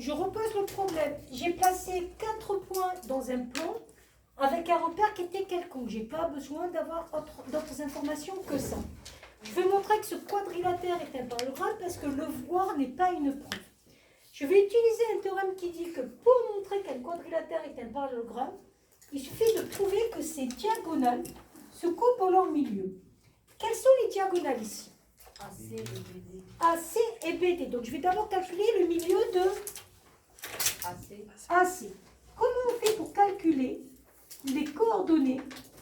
je repose le problème. J'ai placé 4 points dans un plan avec un repère qui était quelconque. Je n'ai pas besoin d'avoir d'autres informations que ça. Je vais montrer que ce quadrilatère est un parallélogramme parce que le voir n'est pas une preuve. Je vais utiliser un théorème qui dit que pour montrer qu'un quadrilatère est un parallélogramme, il suffit de prouver que ces diagonales se coupent en leur milieu. Quelles sont les diagonales ici? AC et BD. AC et BD. Donc je vais d'abord calculer le milieu de AC. AC. Comment on fait pour calculer les coordonnées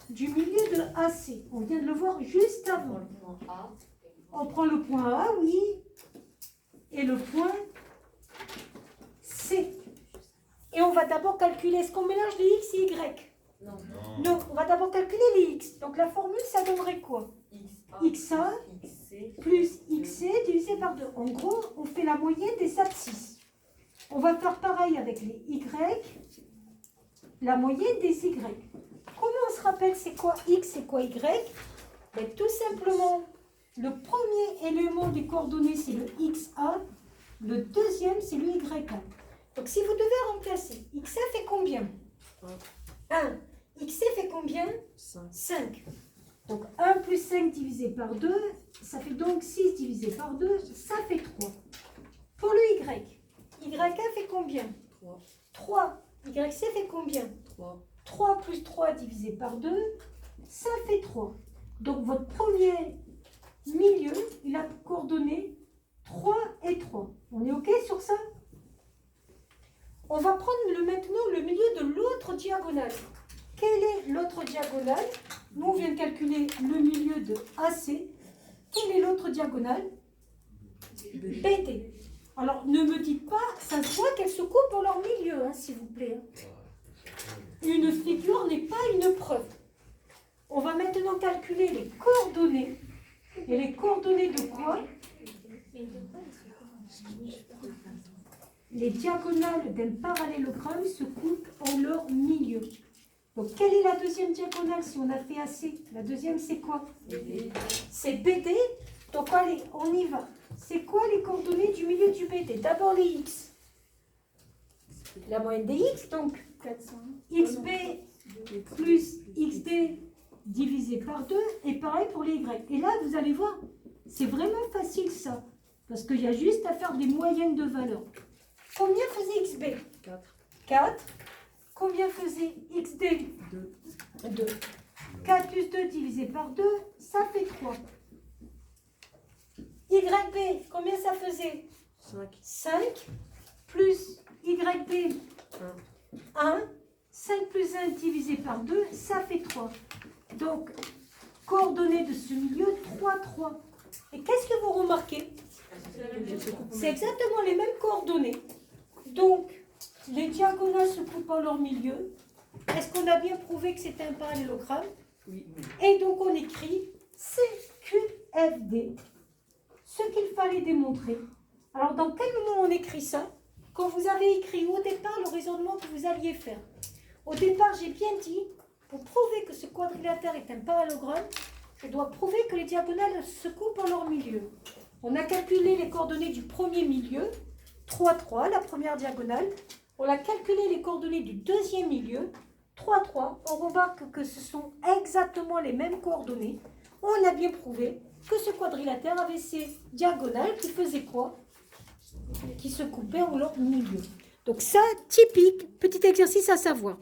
du milieu de AC? On vient de le voir juste Dans avant. le point A. On prend le point A, oui, et le point C. Et on va d'abord calculer, est-ce qu'on mélange les X et Y? Non. Non, on va d'abord calculer les X. Donc la formule, ça donnerait quoi? XA XC. plus XC divisé par 2. En gros, on fait la moyenne des abscisses. On va faire pareil avec les Y, la moyenne des Y. Comment on se rappelle c'est quoi X, c'est quoi Y? Ben, tout simplement, le premier élément des coordonnées, c'est le XA. Le deuxième, c'est le YA. Donc, si vous devez remplacer, XA fait combien? 1. XC fait combien? 5. Donc, 1 plus 5 divisé par 2, ça fait donc 6 divisé par 2, ça fait 3. Pour le Y, YA fait combien? 3. YC fait combien? 3 plus 3 divisé par 2, ça fait 3. Donc, votre premier milieu, il a coordonné 3 et 3. On est OK sur ça? On va prendre maintenant le milieu de l'autre diagonale. Quelle est l'autre diagonale? Nous, on vient de calculer le milieu de AC. Quelle est l'autre diagonale? BD. Alors, ne me dites pas, ça se voit qu'elles se coupent en leur milieu, hein, s'il vous plaît. Une figure n'est pas une preuve. On va maintenant calculer les coordonnées. Et les coordonnées de quoi? Les diagonales d'un parallélogramme se coupent en leur milieu. Donc, quelle est la deuxième diagonale si on a fait AC? La deuxième, c'est quoi? C'est BD. Donc, allez, on y va. C'est quoi les coordonnées du milieu du BD? D'abord les X. La moyenne des X, donc XB plus XD divisé par 2. Et pareil pour les Y. Et là, vous allez voir, c'est vraiment facile ça. Parce qu'il y a juste à faire des moyennes de valeurs. Combien faisait XB? 4. Combien faisait XD? 2. 4 plus 2 divisé par 2, ça fait 3. YB, combien ça faisait? 5 plus YB, 1. 5 plus 1 divisé par 2, ça fait 3. Donc, coordonnées de ce milieu, 3, 3. Et qu'est-ce que vous remarquez? C'est exactement les mêmes coordonnées. Donc, les diagonales se coupent en leur milieu. Est-ce qu'on a bien prouvé que c'était un parallélogramme? Oui. Et donc, on écrit CQFD, ce qu'il fallait démontrer. Alors, dans quel moment on écrit ça? Quand vous avez écrit au départ le raisonnement que vous alliez faire. Au départ, j'ai bien dit, pour prouver que ce quadrilatère est un parallélogramme, je dois prouver que les diagonales se coupent en leur milieu. On a calculé les coordonnées du premier milieu, 3, 3, la première diagonale. On a calculé les coordonnées du deuxième milieu, 3, 3. On remarque que ce sont exactement les mêmes coordonnées. On a bien prouvé que ce quadrilatère avait ces diagonales qui faisaient quoi? Qui se coupaient en leur milieu. Donc ça, typique, petit exercice à savoir.